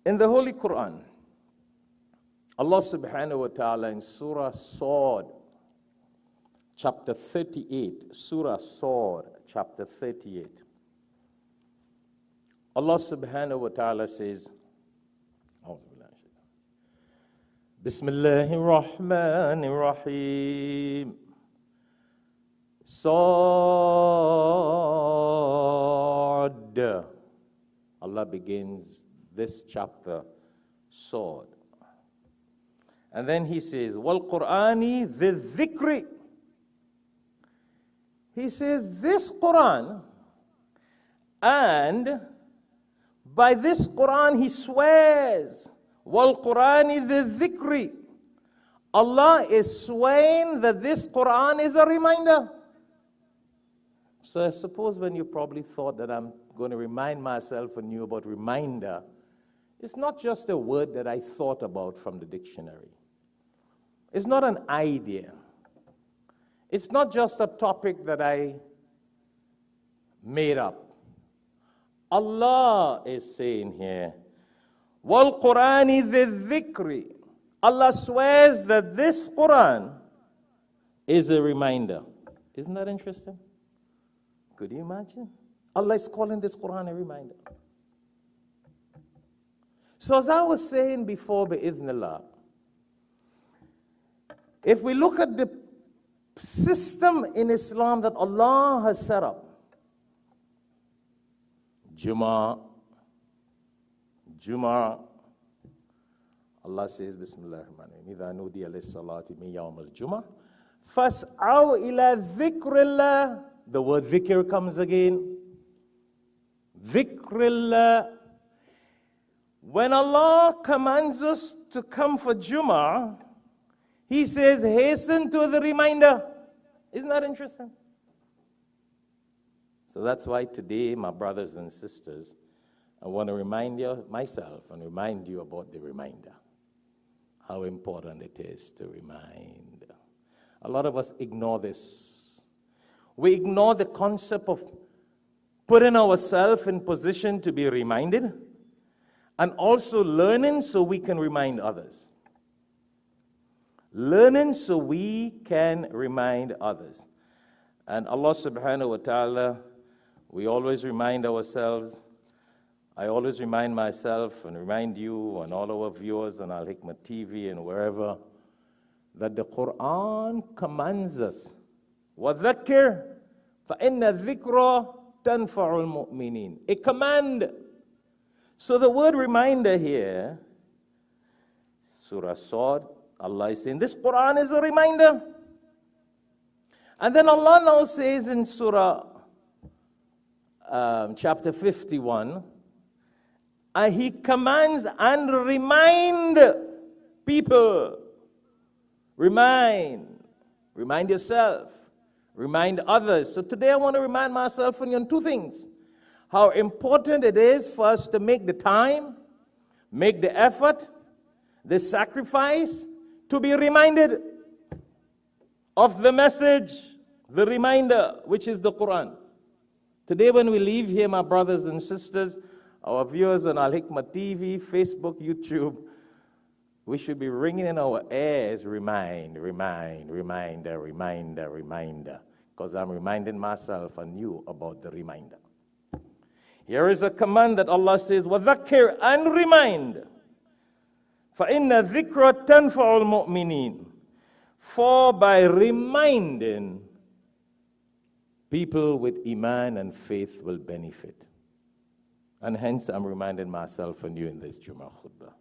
In the Holy Quran, Allah subhanahu wa ta'ala in Surah Sad, chapter 38, Surah Sad, chapter 38, Allah subhanahu wa ta'ala says, Bismillahir Rahmanir Rahim. Sad. Allah begins this chapter, Sad. And then he says, Wal Qur'ani the dhikri. He says, this Quran, and by this Quran he swears, Wal Qur'ani the dhikri. Allah is swearing that this Quran is a reminder. So I suppose when you probably thought that I'm going to remind myself anew about reminder, it's not just a word that I thought about from the dictionary. It's not an idea. It's not just a topic that I made up. Allah is saying here, Wal Qur'ani the dhikri. Allah swears that this Quran is a reminder. Isn't that interesting? Could you imagine? Allah is calling this Quran a reminder. So as I was saying before, bi'idhnillah, if we look at the system in Islam that Allah has set up, Jummah, Allah says, Bismillahirrahmanirrahim, إِذَا نُودِيَ لِلصَّلَاةِ مِنْ يَوْمِ الْجُمَعِ فَاسْعَوْا إِلَى ذِكْرِ اللَّهِ. The word dhikr comes again. Dhikrullah. When Allah commands us to come for Jummah, He says, hasten to the reminder. Isn't that interesting? So that's why today, my brothers and sisters, I want to remind you, myself, and remind you about the reminder. How important it is to remind. A lot of us ignore this. We ignore the concept of putting ourselves in position to be reminded, and also learning so we can remind others. Learning so we can remind others. And Allah subhanahu wa ta'ala, we always remind ourselves, I always remind myself and remind you and all our viewers on Al Hikmat TV and wherever, that the Quran commands us, وَذَكِّرْ فَإِنَّ الذِّكْرَ تَنْفَعُ الْمُؤْمِنِينَ. A command. So the word reminder here, Surah Sad, Allah is saying, this Quran is a reminder. And then Allah now says in Surah chapter 51, He commands and remind people. Remind yourself. Remind others. So today I want to remind myself on two things. How important it is for us to make the time, make the effort, the sacrifice to be reminded of the message, the reminder, which is the Quran. Today when we leave here, my brothers and sisters, our viewers on Al Hikmat TV, Facebook, YouTube, we should be ringing in our ears, reminder, because I'm reminding myself and you about the reminder. Here is a command that Allah says, وَذَكِّرْ, and remind. فَإِنَّ الذِّكْرَ تَنْفَعُ الْمُؤْمِنِينَ. For by reminding, people with iman and faith will benefit. And hence I'm reminding myself and you in this Jummah khutbah.